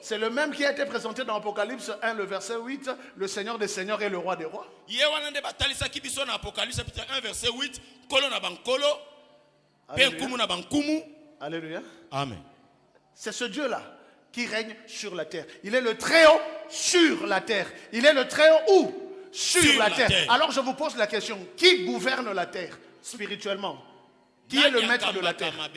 C'est le même qui a été présenté dans Apocalypse 1, le verset 8, le Seigneur des Seigneurs et le Roi des Rois. Alléluia. Alléluia. Amen. C'est ce Dieu-là qui règne sur la terre. Il est le très haut sur la terre. Il est le très haut où? Sur la terre. Alors je vous pose la question, qui gouverne la terre spirituellement? Qui est le maître de la terre? Hein?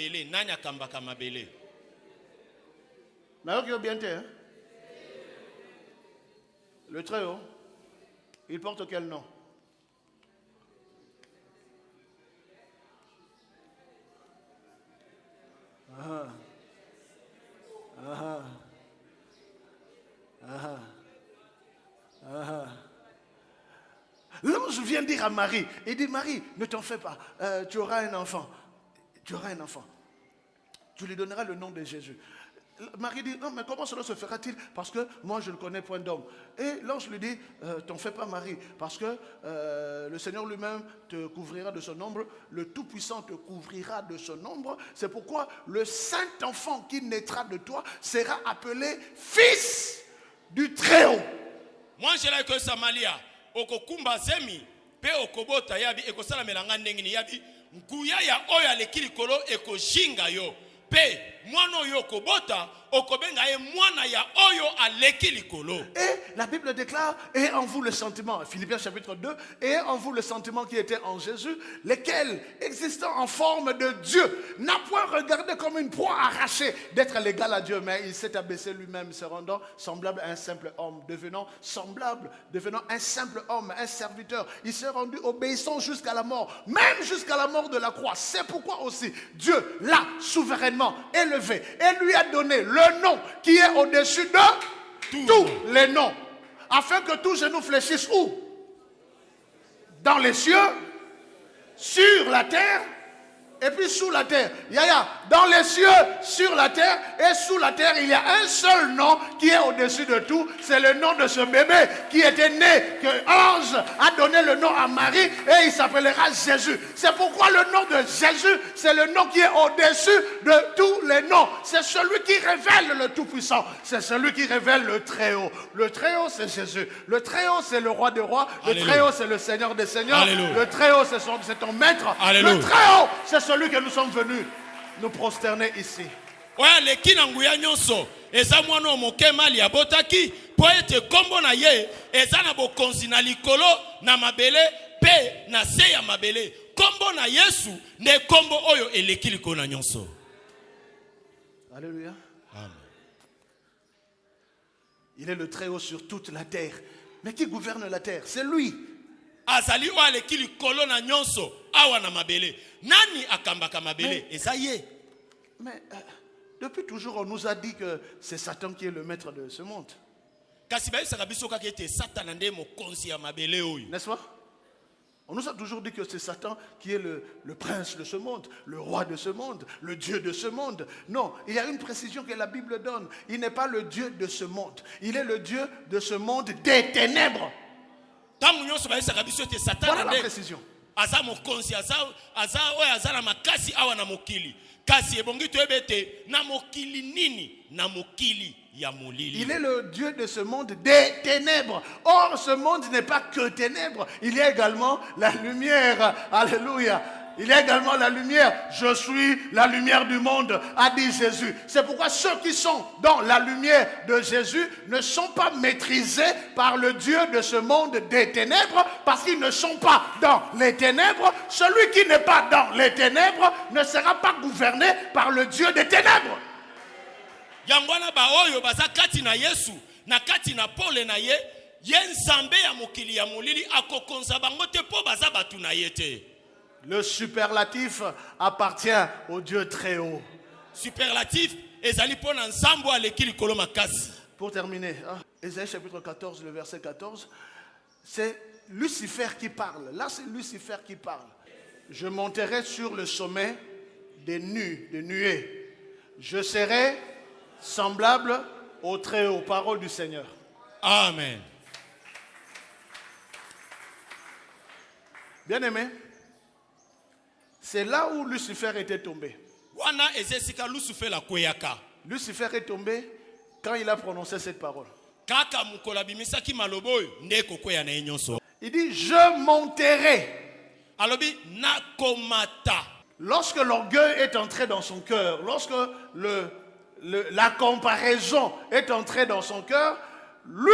Le très haut, il porte quel nom? Ah. Ah. Ah. Ah. L'ange vient dire à Marie, il dit, Marie, ne t'en fais pas, tu auras un enfant. Tu auras un enfant. Tu lui donneras le nom de Jésus. Marie dit, non, mais comment cela se fera-t-il? Parce que moi, je ne connais point d'homme. Et l'ange lui dit, t'en fais pas, Marie, parce que le Seigneur lui-même te couvrira de son ombre, le Tout-Puissant te couvrira de son ombre. C'est pourquoi le saint enfant qui naîtra de toi sera appelé Fils du Très-Haut. Moi, je l'ai que Samalia, okokumba zemi, pe okobota yabi, ekosala melanga ndengini yabi, nkuya ya oya lekilikolo eko jinga yo. Pe, mwano yo kobota, okobenga e mwana ya oyo aleki likolo. Et la Bible déclare, et en vous le sentiment, Philippiens chapitre 2, et en vous le sentiment qui était en Jésus, lequel, existant en forme de Dieu, n'a point regardé comme une proie arrachée d'être l'égal à Dieu, mais il s'est abaissé lui-même, se rendant semblable à un simple homme, devenant un simple homme, un serviteur. Il s'est rendu obéissant jusqu'à la mort, même jusqu'à la mort de la croix. C'est pourquoi aussi Dieu l'a souverainement élevé et lui a donné le nom qui est au-dessus de tous les noms, afin que tous genou fléchissent où? Dans les cieux, sur la terre et puis sous la terre. Dans les cieux, sur la terre et sous la terre, il y a un seul nom qui est au-dessus de tout. C'est le nom de ce bébé qui était né, que l'ange a donné le nom à Marie, et il s'appellera Jésus. C'est pourquoi le nom de Jésus, c'est le nom qui est au-dessus de tous les noms. C'est celui qui révèle le Tout-Puissant. C'est celui qui révèle le Très-Haut. Le Très-Haut, c'est Jésus. Le Très-Haut, c'est le Roi des Rois. Le Très-Haut, c'est le Seigneur des Seigneurs. Alléluia. Le Très-Haut, c'est ton maître. Alléluia. Le Très-Haut, c'est celui que nous sommes venus nous prosterner ici. Oya leki na nguya nyonso eza mwana moke mali abotaki po ete kombo na ye eza na bokonzi na likolo na mabele pe na se ya mabele. Kombo na Yesu ne kombo oyo eleki likolo na nyonso. Alléluia. Amen. Il est le Très-Haut sur toute la terre. Mais qui gouverne la terre? C'est lui. Azali o aleki likolo na nyonso awa na mabele. Nani akambaka mabele? Eza ye. Mais depuis toujours, on nous a dit que c'est Satan qui est le maître de ce monde. Kasi ba yesa biso ka kete Satan nde mokonzi ya mabele oyo. N'est-ce pas? On nous a toujours dit que c'est Satan qui est le prince de ce monde, le roi de ce monde, le Dieu de ce monde. Non, il y a une précision que la Bible donne. Il n'est pas le Dieu de ce monde. Il est le Dieu de ce monde des ténèbres. Voilà la précision. Aza mokonzi aza oyo aza na makasi awa na mokili. Kasi ebongi toyebete na mokili nini na mokili ya molili. Il est le Dieu de ce monde des ténèbres. Or, ce monde n'est pas que ténèbres. Il y a également la lumière. Alléluia. Il y a également la lumière. Je suis la lumière du monde, a dit Jésus. C'est pourquoi ceux qui sont dans la lumière de Jésus ne sont pas maîtrisés par le Dieu de ce monde des ténèbres, parce qu'ils ne sont pas dans les ténèbres. Celui qui n'est pas dans les ténèbres ne sera pas gouverné par le Dieu des ténèbres. Yangwana ba oyo baza kati na Yesu na kati na pole na ye nzambe ya mokili ya molili akokonza bango te po baza batu na ye te. Le superlatif appartient au Dieu très haut. Superlatif ezali pona nzambo aleki likolo makasi. Pour terminer, Ésaïe chapitre 14, le verset 14, c'est Lucifer qui parle. Là, c'est Lucifer qui parle. Je monterai sur le sommet des nuées. Je serai semblable au très haut. Parole du Seigneur. Amen. Bien-aimé, c'est là où Lucifer était tombé. Lucifer est tombé quand il a prononcé cette parole. Il dit, je monterai. Lorsque l'orgueil est entré dans son cœur, lorsque la comparaison est entrée dans son cœur, lui,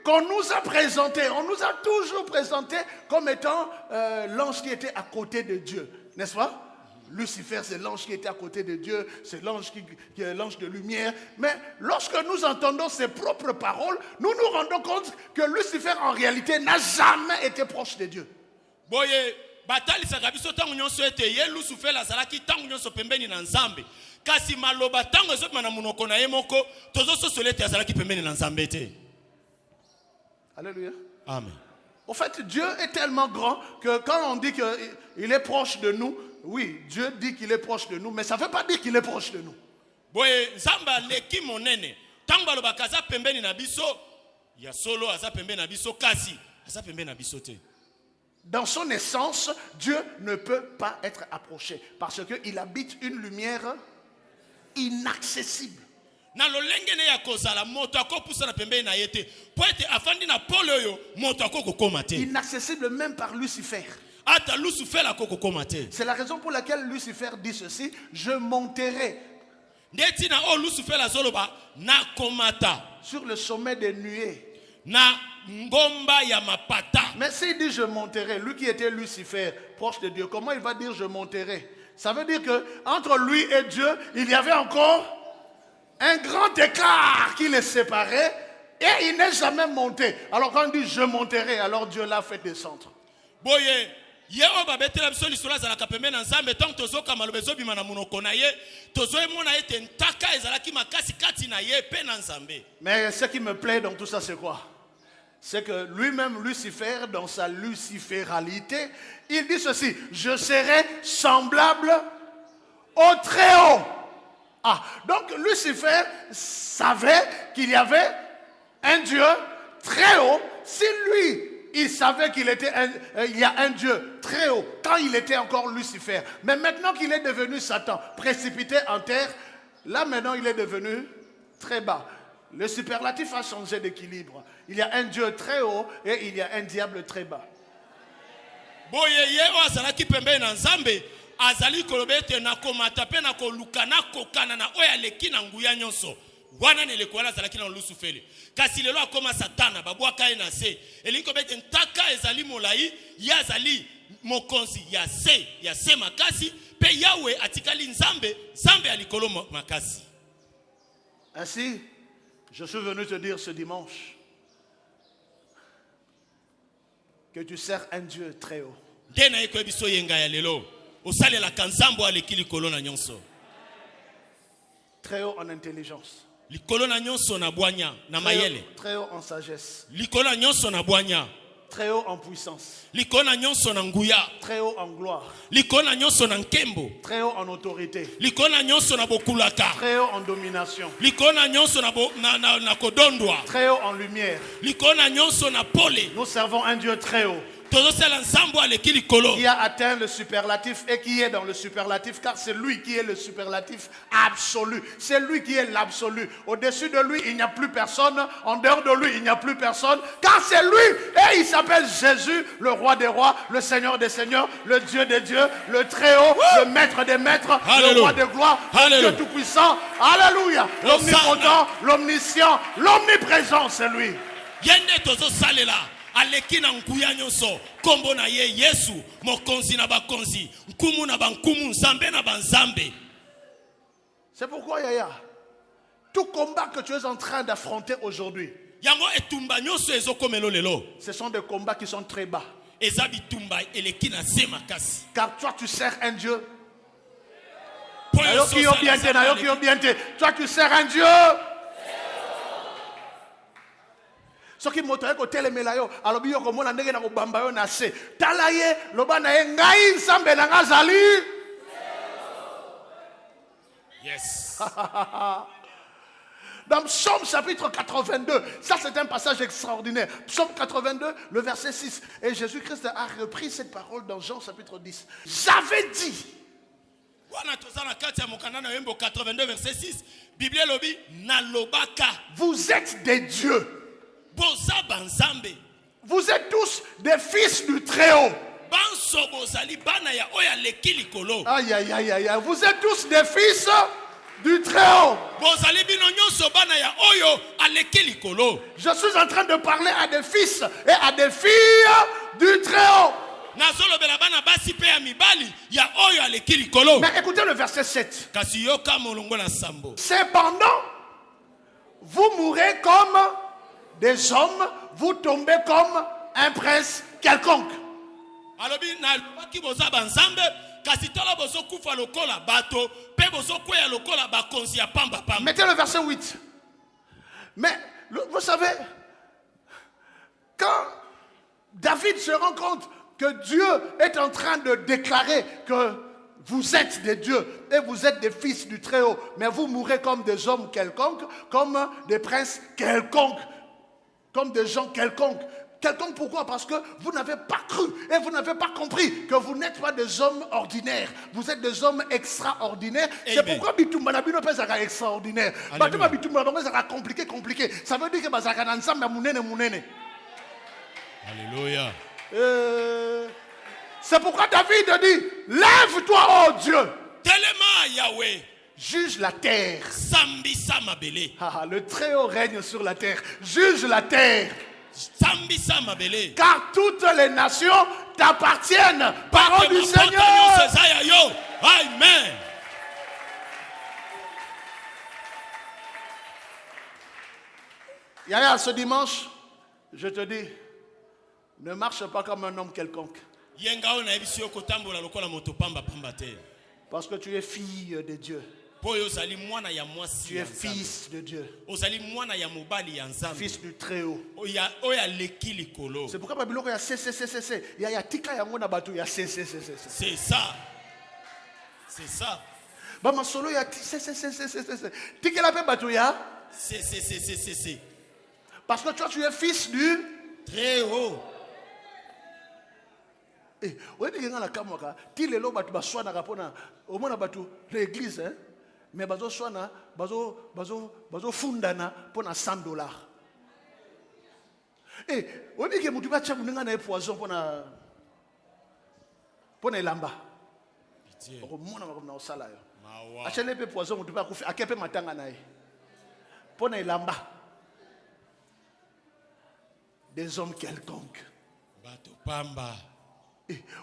qu'on nous a présenté, on nous a toujours présenté comme étant l'ange qui était à côté de Dieu. N'est-ce pas? Lucifer, c'est l'ange qui était à côté de Dieu, c'est l'ange qui est l'ange de lumière. Mais lorsque nous entendons ses propres paroles, nous nous rendons compte que Lucifer, en réalité, n'a jamais été proche de Dieu. Alléluia. Amen. En fait, Dieu est tellement grand que quand on dit qu'il est proche de nous, oui, Dieu dit qu'il est proche de nous, mais ça ne veut pas dire qu'il est proche de nous. Dans son essence, Dieu ne peut pas être approché parce qu'il habite une lumière inaccessible. Inaccessible même par Lucifer. C'est la raison pour laquelle Lucifer dit ceci: je monterai sur le sommet des nuées. Mais s'il dit je monterai, lui qui était Lucifer, proche de Dieu, comment il va dire je monterai? Ça veut dire que entre lui et Dieu, il y avait encore un grand écart qui les séparait et il n'est jamais monté. Alors quand on dit je monterai, alors Dieu l'a fait descendre. Mais ce qui me plaît dans tout ça, c'est quoi? C'est que lui-même, Lucifer, dans sa luciféralité, il dit ceci: je serai semblable au Très-Haut. Ah, donc Lucifer savait qu'il y avait un Dieu très haut. Si lui, il savait qu'il y a un Dieu très haut quand il était encore Lucifer, mais maintenant qu'il est devenu Satan, précipité en terre, là maintenant il est devenu très bas. Le superlatif a changé d'équilibre. Il y a un Dieu très haut et il y a un diable très bas. wana neleko wana azalaki na lusu fele kasi lelo akoma satana babwaka ye na se elingi kobete ntaka ezali molai ye azali mokonzi ya se makasi pe yawe atikali nzambe ya likolo makasi. Ainsi, je suis venu te dire ce dimanche que tu sers un Dieu très haut. Nde na ye koyebiso yenga ya lelo osalelaka nzambo aleki likolo na nyonso. Très haut en intelligence. Likolo na nyonso na bwanya na mayele. Très haut en sagesse. Likolo na nyonso na bwanya. Très haut en puissance. Likolo na nyonso na nguya. Très haut en gloire. Likolo na nyonso na nkembo. Très haut en autorité. Likolo na nyonso na bokulaka. Très haut en domination. Likolo na nyonso na kodondwa. Très haut en lumière. Likolo na nyonso na pole. Nous servons un Dieu très haut. Qui a atteint le superlatif et qui est dans le superlatif, car c'est lui qui est le superlatif absolu. C'est lui qui est l'absolu. Au-dessus de lui, il n'y a plus personne. En dehors de lui, il n'y a plus personne. Car c'est lui. Et il s'appelle Jésus, le roi des rois, le Seigneur des seigneurs, le Dieu des dieux, le très haut, le maître des maîtres, le roi des gloires, le Dieu tout-puissant. Alléluia. L'omnipotent, l'omniscient, l'omniprésent, c'est lui. aleki na nkuya nyonso kombo na ye Yesu mokonzi na bakonzi nkumu na bankumu nzambe na banzambe. C'est pourquoi Yaya, tout combat que tu es en train d'affronter aujourd'hui, yango etumba nyonso ezokomelo lelo, ce sont des combats qui sont très bas. Ezabi tumba eleki na se makasi. Car toi tu sers un Dieu. Toi tu sers un Dieu. Ce qui montrait que tel melayo alobi yo komona ndenge na kobamba yo na se talaye loba na ngai nsambe na ngazali. Yes. Dans Psaume chapitre 82, ça c'est un passage extraordinaire. Psaume 82, le verset 6. Et Jésus-Christ a repris cette parole dans Jean chapitre 10. J'avais dit. Vous êtes des dieux. Vous êtes tous des fils du Très-Haut. Aïe, aïe, aïe, aïe. Vous êtes tous des fils du Très-Haut. Je suis en train de parler à des fils et à des filles du Très-Haut. Mais écoutez le verset 7. Cependant, vous mourrez comme des hommes, vous tombez comme un prince quelconque. Mettez le verset 8. Mais vous savez, quand David se rend compte que Dieu est en train de déclarer que vous êtes des dieux et vous êtes des fils du Très-Haut, mais vous mourrez comme des hommes quelconques, comme des princes quelconques, comme des gens quelconques. Quelconque pourquoi? Parce que vous n'avez pas cru et vous n'avez pas compris que vous n'êtes pas des hommes ordinaires. Vous êtes des hommes extraordinaires. C'est pourquoi Bitumba Nabino peut être extraordinaire. Bitumba Bitumba peut compliqué. Ça veut dire que Bazaka Nansam est mounene. Alléluia. C'est pourquoi David dit: lève-toi, oh Dieu. Tellement Yahweh. Juge la terre. Le Très-Haut règne sur la terre. Juge la terre. Car toutes les nations t'appartiennent. Parole du Seigneur. Amen. Yaya, ce dimanche, je te dis, ne marche pas comme un homme quelconque. Parce que tu es fille de Dieu. Tu es fils de Dieu. Fils du Très-Haut. C'est pourquoi Babylone a c'est ça. C'est ça. Bama solo ya Tika la paix batouya. C'est. Parce que toi tu es fils du Très-Haut. Eh, on dit que dans la caméra, ti lelo batu baswana kapona, au moins batu l'église hein. Mais bazo swana, bazo fundana pour $100. Eh, on dit que mutu ba chamu nga na poison pour na lamba. Pitié. Ko mona ko na osala yo. Achele pe poison mutu ba kufi akepe matanga na ye. Pona ilamba. Des hommes quelconques. Bato pamba.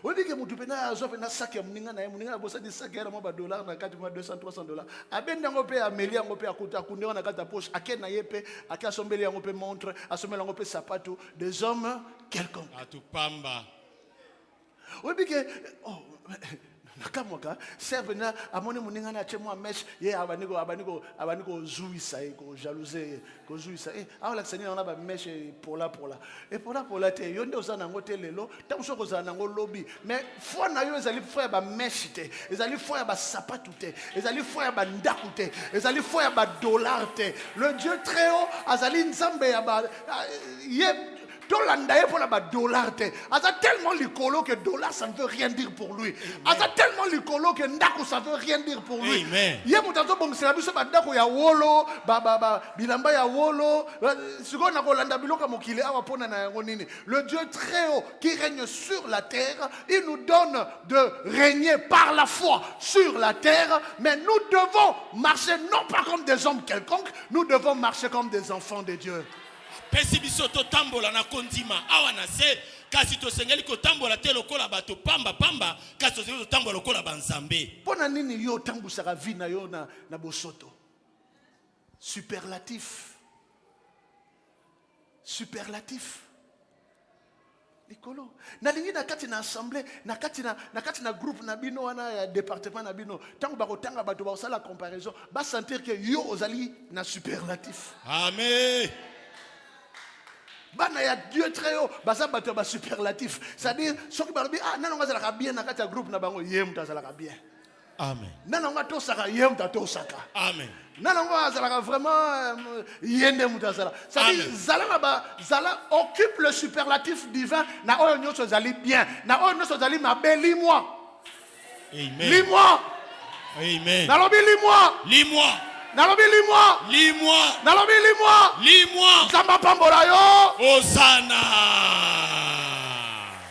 On dit que mon tupena a fait un sac à Mninga, Mninga a bossé des sacs à $, na 4 200, $300. A ben d'angopé, à Mélia, angopé, à Kouta, Koundé, on a gâté à poche, à Ken Nayepe, à Kassombeli, angopé montre, à Sommel, angopé sapato, des hommes quelconques. Bato pamba. On dit que, oh, nakamoka, servena, à mon Mninga na chemo mesh, ye abaniko zouisa, ko jalousie, ko zouisa. Ah la Seigneur on a ba mesh pour la. Et pour la te yonde ozana ngote lelo, tam so kozana ngo lobby. Mais foi na yo ezali foi ba mesh te, ezali foi ba sapatu te, ezali foi ba ndaku te, ezali foi ba dollar te. Le Dieu très haut azali nzambe ya ba ye pour la dollar te. Asa tellement likolo que dollar ça ne veut rien dire pour lui. Asa tellement likolo que ndako ça veut rien dire pour lui. Amen. Ye mutazo bomsela biso ba ndako ya wolo, bilamba ya wolo, siko na kolanda biloka mokile awa pona na yango nini. Le Dieu très haut qui règne sur la terre, il nous donne de régner par la foi sur la terre, mais nous devons marcher non pas comme des hommes quelconques, nous devons marcher comme des enfants de Dieu. Pesi biso to tambola na kondima awa na se kasi to sengeli ko tambola te lokola bato pamba kasi to sengeli to tambola lokola banzambe. Pona nini yo tambusaka vi na yo na bosoto? Superlatif. Likolo. Nalingi na kati na assemblée, na kati na groupe na bino wana ya département na bino. Tango bako tanga bato ba la comparaison, ba sentir que yo ozali na superlatif. Amen. Bana ya Dieu très haut, basa bato ba superlatif. C'est-à-dire soki ba ah nanonga zala bien na kati ya groupe na bango yem ta zala bien. Amen. Nanonga to saka yem ta to saka. Amen. Nanonga zala vraiment yende muta zala. C'est-à-dire zala occupe le superlatif divin na oyo nyoso zali bien, na oyo nyoso zali mabe lis-moi. Amen. Lis-moi. Amen. Nalobi lis-moi. Lis-moi. Nalobi lis-moi. Lis-moi. Nalobi lis-moi. Lis-moi. Zamba pambola yo. Hosanna.